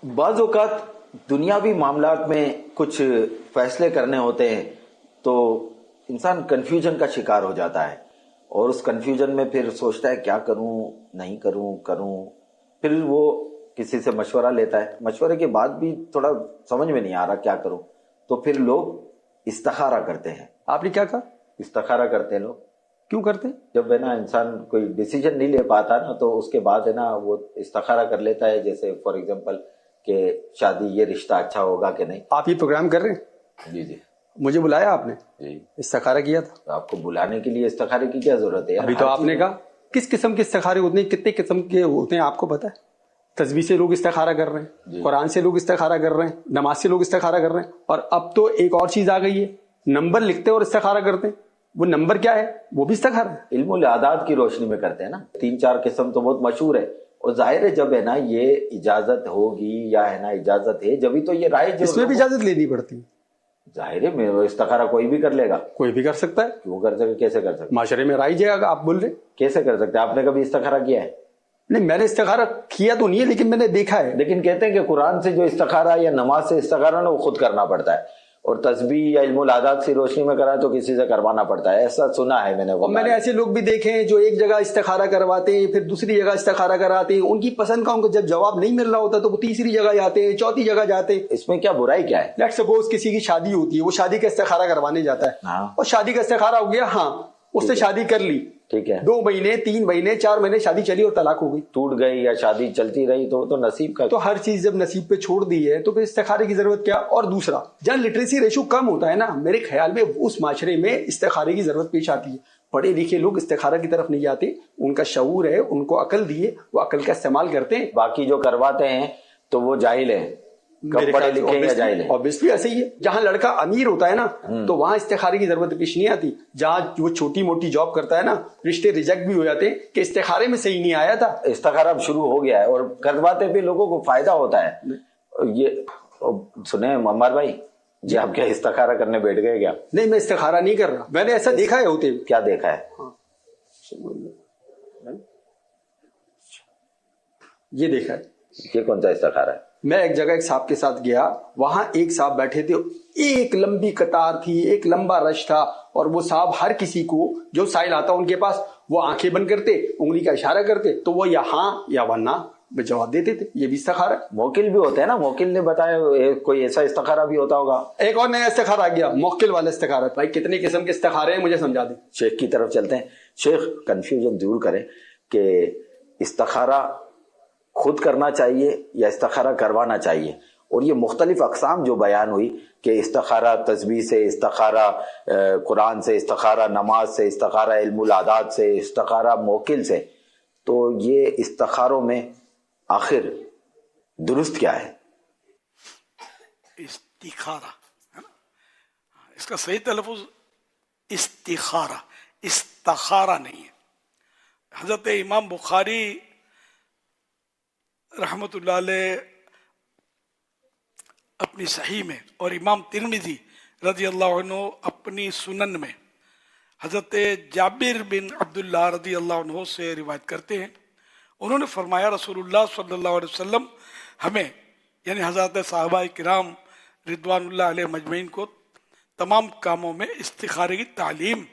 بعض اوقات دنیاوی معاملات میں کچھ فیصلے کرنے ہوتے ہیں تو انسان کنفیوژن کا شکار ہو جاتا ہے، اور اس کنفیوژن میں پھر سوچتا ہے کیا کروں، نہیں کروں، کروں. پھر وہ کسی سے مشورہ لیتا ہے، مشورے کے بعد بھی تھوڑا سمجھ میں نہیں آ رہا کیا کروں، تو پھر لوگ استخارہ کرتے ہیں. آپ نے کیا کہا؟ استخارہ کرتے ہیں لوگ. کیوں کرتے؟ جب ہے نا انسان کوئی ڈیسیجن نہیں لے پاتا نا، تو اس کے بعد ہے نا وہ استخارہ کر لیتا ہے. جیسے فار ایگزامپل کہ شادی، یہ رشتہ اچھا ہوگا کہ نہیں. آپ یہ پروگرام کر رہے ہیں؟ جی جی. مجھے بلایا آپ نے؟ جی. استخارہ کیا تھا. آپ کو بلانے کے لیے استخارے کی کیا ضرورت ہے؟ ابھی تو آپ نے کہا کس قسم کے استخارے ہوتے ہیں، کتنے قسم کے ہوتے ہیں آپ کو پتا ہے؟ تسبیح سے لوگ استخارہ کر رہے ہیں، قرآن سے لوگ استخارہ کر رہے ہیں، نماز سے لوگ استخارہ کر رہے ہیں، اور اب تو ایک اور چیز آ گئی ہے، نمبر لکھتے اور استخارہ کرتے ہیں. وہ نمبر کیا ہے؟ وہ بھی استخارہ ہے. علم الاعداد کی روشنی میں کرتے ہیں نا. 3-4 قسم تو بہت مشہور ہے، اور ظاہر ہے جب ہے نا یہ اجازت ہوگی یا ہے نا اجازت ہے جبھی تو یہ رائج. اس میں بھی اجازت لینی پڑتی ہے. ظاہر ہے استخارہ کوئی بھی کر لے گا. کوئی بھی کر سکتا ہے. کیوں کر سکے؟ کیسے کر سکتے؟ معاشرے میں رائج ہے. آپ بول رہے کیسے کر سکتے؟ آپ نے کبھی استخارہ کیا ہے؟ نہیں، میں نے استخارہ کیا تو نہیں ہے، لیکن میں نے دیکھا ہے. لیکن کہتے ہیں کہ قرآن سے جو استخارہ یا نماز سے استخارہ نا وہ خود کرنا پڑتا ہے، اور تسبیح یا علم الاعداد کی روشنی میں کرا تو کسی سے کروانا پڑتا ہے. ایسا سنا ہے میں نے. اور میں نے ایسے لوگ بھی دیکھے ہیں جو ایک جگہ استخارہ کرواتے ہیں، پھر دوسری جگہ استخارہ کراتے ہیں، ان کی پسند کا ان کو جب جواب نہیں مل رہا ہوتا تو وہ تیسری جگہ جاتے ہیں، چوتھی جگہ جاتے ہیں. اس میں کیا برائی کیا ہے؟ لیٹ سپوز کسی کی شادی ہوتی ہے، وہ شادی کا استخارہ کروانے جاتا ہے، اور شادی کا استخارہ ہو گیا، ہاں اس نے شادی کر لی، ٹھیک ہے، 2 مہینے 3 مہینے 4 مہینے شادی چلی اور طلاق ہو گئی، ٹوٹ گئی یا شادی چلتی رہی تو نصیب کا. تو ہر چیز جب نصیب پہ چھوڑ دی ہے تو پھر استخارے کی ضرورت کیا؟ اور دوسرا، جہاں لٹریسی ریشو کم ہوتا ہے نا، میرے خیال میں اس معاشرے میں استخارے کی ضرورت پیش آتی ہے. پڑھے لکھے لوگ استخارہ کی طرف نہیں جاتے، ان کا شعور ہے، ان کو عقل دیے، وہ عقل کا استعمال کرتے ہیں. باقی جو کرواتے ہیں تو وہ جاہل ہیں، کم پڑھے لکھے یا جاہل ہیں. obviously ایسے ہی ہے. جہاں لڑکا امیر ہوتا ہے نا تو وہاں استخارے کی ضرورت پیش نہیں آتی. جہاں وہ چھوٹی موٹی جاب کرتا ہے نا، رشتے ریجیکٹ بھی ہو جاتے ہیں کہ استخارے میں صحیح نہیں آیا تھا. استخارہ اب شروع ہو گیا ہے، اور کرواتے بھی لوگوں کو فائدہ ہوتا ہے. یہ سنیں عمار بھائی جی، آپ کیا استخارہ کرنے بیٹھ گئے کیا؟ نہیں، میں استخارہ نہیں کر رہا، میں نے ایسا دیکھا ہے ہوتے. کیا دیکھا ہے؟ یہ دیکھا ہے. یہ کون سا استخارہ ہے؟ میں ایک جگہ ایک صاحب کے ساتھ گیا، وہاں ایک صاحب بیٹھے تھے، ایک لمبی قطار تھی، ایک لمبا رش تھا، اور وہ صاحب ہر کسی کو جو سائل آتا ان کے پاس، وہ آنکھیں بند کرتے، انگلی کا اشارہ کرتے تو وہ یا ہاں یا ورنہ جواب دیتے تھے. یہ بھی استخارہ. موکل بھی ہوتے ہیں نا، موکل نے بتایا کوئی ایسا استخارہ بھی ہوتا ہوگا. ایک اور نیا استخارہ آ گیا، موکل والا استخارہ. بھائی کتنے قسم کے استخارے ہیں مجھے سمجھا دیں. شیخ کی طرف چلتے ہیں. شیخ کنفیوژن دور کریں کہ استخارہ خود کرنا چاہیے یا استخارہ کروانا چاہیے، اور یہ مختلف اقسام جو بیان ہوئی کہ استخارہ تسبیح سے، استخارہ قرآن سے، استخارہ نماز سے، استخارہ علم الاعداد سے، استخارہ موکل سے، تو یہ استخاروں میں آخر درست کیا ہے؟ استخارہ ہے نا، اس کا صحیح تلفظ استخارہ، استخارہ نہیں ہے. حضرت امام بخاری رحمت اللہ علیہ اپنی صحیح میں، اور امام ترمذی رضی اللہ عنہ اپنی سنن میں حضرت جابر بن عبداللہ رضی اللہ عنہ سے روایت کرتے ہیں. انہوں نے فرمایا رسول اللہ صلی اللہ علیہ وسلم ہمیں، یعنی حضرت صحابہ کرام رضوان اللہ علیہ مجمعین کو، تمام کاموں میں استخارے کی تعلیم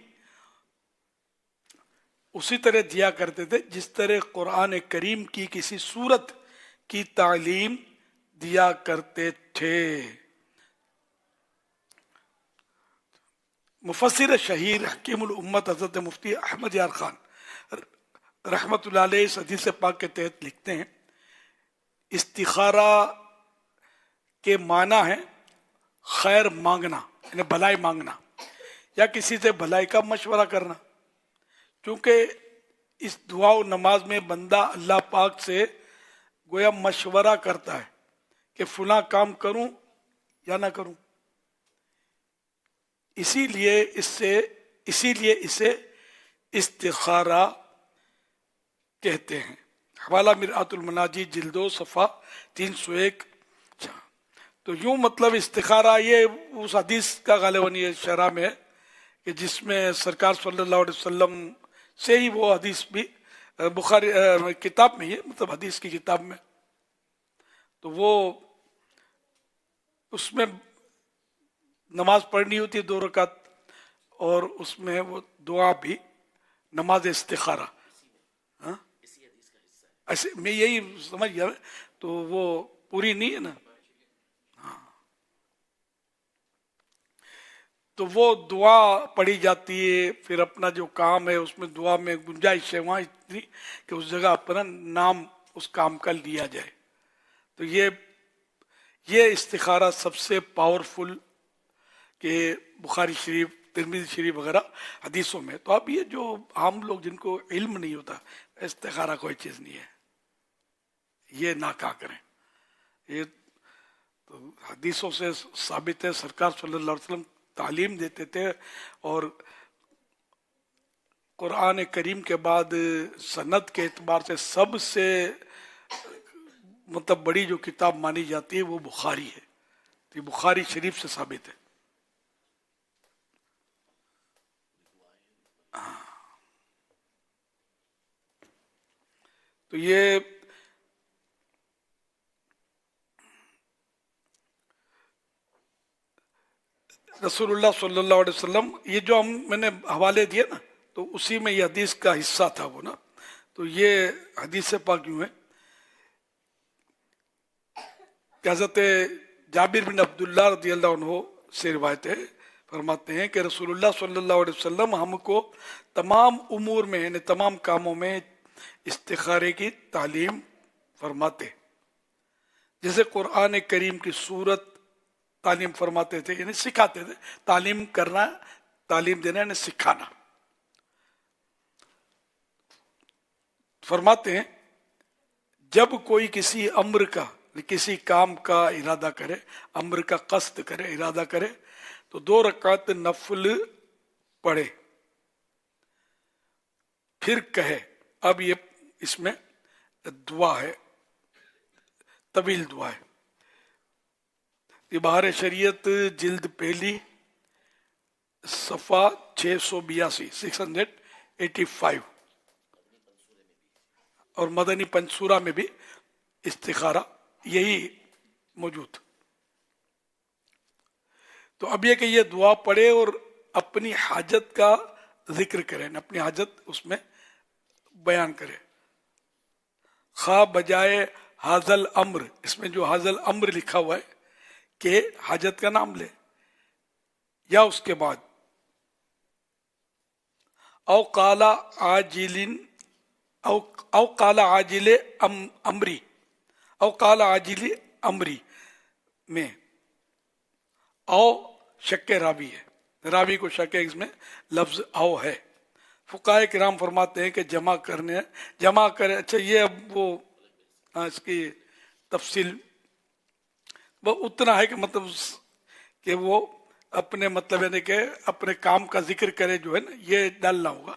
اسی طرح دیا کرتے تھے جس طرح قرآن کریم کی کسی سورت کی تعلیم دیا کرتے تھے. مفسر شہیر حکیم الامت حضرت مفتی احمد یار خان رحمت اللہ علیہ اس حدیث پاک کے تحت لکھتے ہیں، استخارہ کے معنی ہے خیر مانگنا، یعنی بھلائی مانگنا، یا کسی سے بھلائی کا مشورہ کرنا. کیونکہ اس دعا و نماز میں بندہ اللہ پاک سے گویا مشورہ کرتا ہے کہ فلاں کام کروں یا نہ کروں. اسی لیے اسے استخارہ کہتے ہیں. حوالہ مرآت المناجی جلد 2 صفحہ 301. تو یوں مطلب استخارہ یہ اس حدیث کا غالباً یہ شرح میں ہے کہ جس میں سرکار صلی اللہ علیہ وسلم سے ہی وہ حدیث بھی بخاری کتاب میں ہی ہے، مطلب حدیث کی کتاب میں، تو وہ اس میں نماز پڑھنی ہوتی ہے 2 رکعت، اور اس میں وہ دعا بھی نماز استخارہ، ہاں ایسے میں یہی سمجھ گیا، تو وہ پوری نہیں ہے نا، ہاں تو وہ دعا پڑھی جاتی ہے، پھر اپنا جو کام ہے اس میں دعا میں گنجائش ہے وہاں اتنی کہ اس جگہ اپنا نام اس کام کا لیا جائے. تو یہ استخارہ سب سے پاورفل کہ بخاری شریف، ترمذی شریف وغیرہ حدیثوں میں. تو اب یہ جو عام لوگ جن کو علم نہیں ہوتا، استخارہ کوئی چیز نہیں ہے، یہ نہ کہا کریں. یہ تو حدیثوں سے ثابت ہے، سرکار صلی اللہ علیہ وسلم تعلیم دیتے تھے، اور قرآن کریم کے بعد سند کے اعتبار سے سب سے مطلب بڑی جو کتاب مانی جاتی ہے وہ بخاری ہے. تو یہ بخاری شریف سے ثابت ہے. تو یہ رسول اللہ صلی اللہ علیہ وسلم، یہ جو میں نے حوالے دیے نا، تو اسی میں یہ حدیث کا حصہ تھا وہ نا. تو یہ حدیث پاک یوں ہے کہ حضرت جابر بن عبداللہ رضی اللہ عنہ سے روایت ہے، فرماتے ہیں کہ رسول اللہ صلی اللہ علیہ وسلم ہم کو تمام امور میں، یعنی تمام کاموں میں استخارے کی تعلیم فرماتے، جیسے قرآن کریم کی صورت تعلیم فرماتے تھے، یعنی سکھاتے تھے. تعلیم کرنا، تعلیم دینا یعنی سکھانا. فرماتے ہیں جب کوئی کسی امر کا، کسی کام کا ارادہ کرے، امر کا قصد کرے، ارادہ کرے، تو 2 رکعت نفل پڑھے، پھر کہے. اب یہ اس میں دعا ہے، طویل دعا ہے. یہ بہار شریعت جلد پہلی صفحہ 682 685، اور مدنی پنصورہ میں بھی استخارہ یہی موجود. تو اب یہ کہ یہ دعا پڑھے اور اپنی حاجت کا ذکر کریں، اپنی حاجت اس میں بیان کرے. خواہ بجائے حاضل امر، اس میں جو حاضل امر لکھا ہوا ہے کہ حاجت کا نام لے، یا اس کے بعد او قال عاجل او قال عاجل امری، او قال عاجل امری میں او شک راوی ہے، راوی کو شک ہے، اس میں لفظ او ہے. فقہائے کرام فرماتے ہیں کہ جمع کرے. اچھا یہ اب وہ اس کی تفصیل وہ اتنا ہے کہ مطلب کہ وہ اپنے مطلب یعنی کہ اپنے کام کا ذکر کرے، جو ہے نا یہ ڈالنا ہوگا.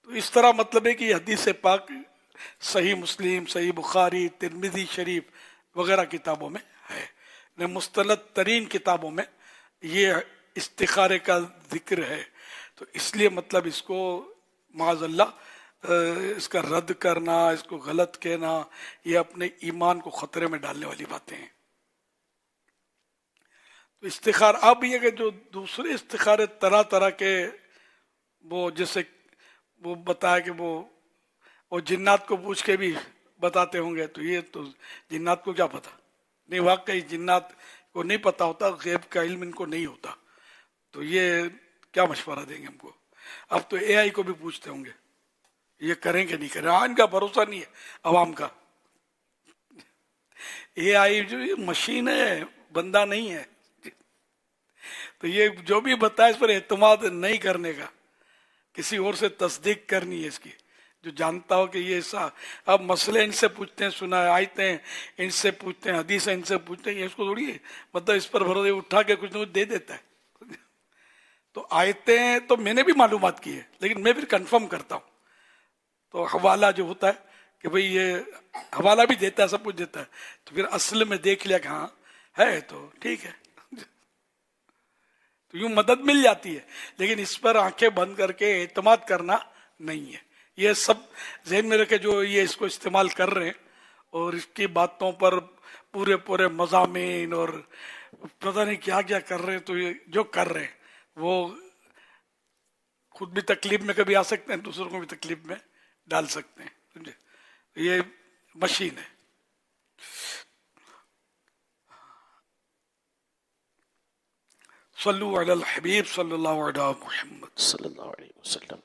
تو اس طرح مطلب ہے کہ حدیث پاک صحیح مسلم، صحیح بخاری، ترمذی شریف وغیرہ کتابوں میں ہے، مستند ترین کتابوں میں یہ استخارے کا ذکر ہے. تو اس لیے مطلب اس کو معاذ اللہ اس کا رد کرنا، اس کو غلط کہنا، یہ اپنے ایمان کو خطرے میں ڈالنے والی باتیں ہیں. تو استخار اب یہ کہ جو دوسرے استخارے طرح طرح کے، وہ جیسے وہ بتایا کہ وہ جنات کو پوچھ کے بھی بتاتے ہوں گے، تو یہ تو جنات کو کیا پتا؟ نہیں، واقعی جنات کو نہیں پتا ہوتا، غیب کا علم ان کو نہیں ہوتا، تو یہ کیا مشورہ دیں گے ہم کو؟ اب تو اے آئی کو بھی پوچھتے ہوں گے یہ کریں کہ نہیں کریں. ان کا بھروسہ نہیں ہے عوام کا. اے آئی جو مشین ہے، بندہ نہیں ہے. تو یہ جو بھی بتائے اس پر اعتماد نہیں کرنے کا، کسی اور سے تصدیق کرنی ہے اس کی، جو جانتا ہو کہ یہ ایسا. اب مسئلے ان سے پوچھتے ہیں، سنا آیتیں ان سے پوچھتے ہیں، حدیثیں ان سے پوچھتے ہیں، یہ اس کو تھوڑی ہے مطلب اس پر بھروسے اٹھا کے کچھ نہ کچھ دے دیتا ہے. تو آیتیں تو میں نے بھی معلومات کی ہے، لیکن میں پھر کنفرم کرتا ہوں. تو حوالہ جو ہوتا ہے کہ بھئی یہ حوالہ بھی دیتا ہے، سب کچھ دیتا ہے، تو پھر اصل میں دیکھ لیا کہ ہاں ہے تو ٹھیک ہے، تو یوں مدد مل جاتی ہے. لیکن اس پر آنکھیں بند کر کے اعتماد کرنا نہیں ہے. یہ سب ذہن میں رکھے جو یہ اس کو استعمال کر رہے ہیں اور اس کی باتوں پر پورے مضامین اور پتہ نہیں کیا کیا کر رہے ہیں. تو یہ جو کر رہے ہیں وہ خود بھی تکلیف میں کبھی آ سکتے ہیں, دوسروں کو بھی تکلیف میں ڈال سکتے ہیں. سمجھے, یہ مشین ہے. صلو علی الحبیب صلی اللہ علیہ محمد صلی اللہ علیہ وسلم.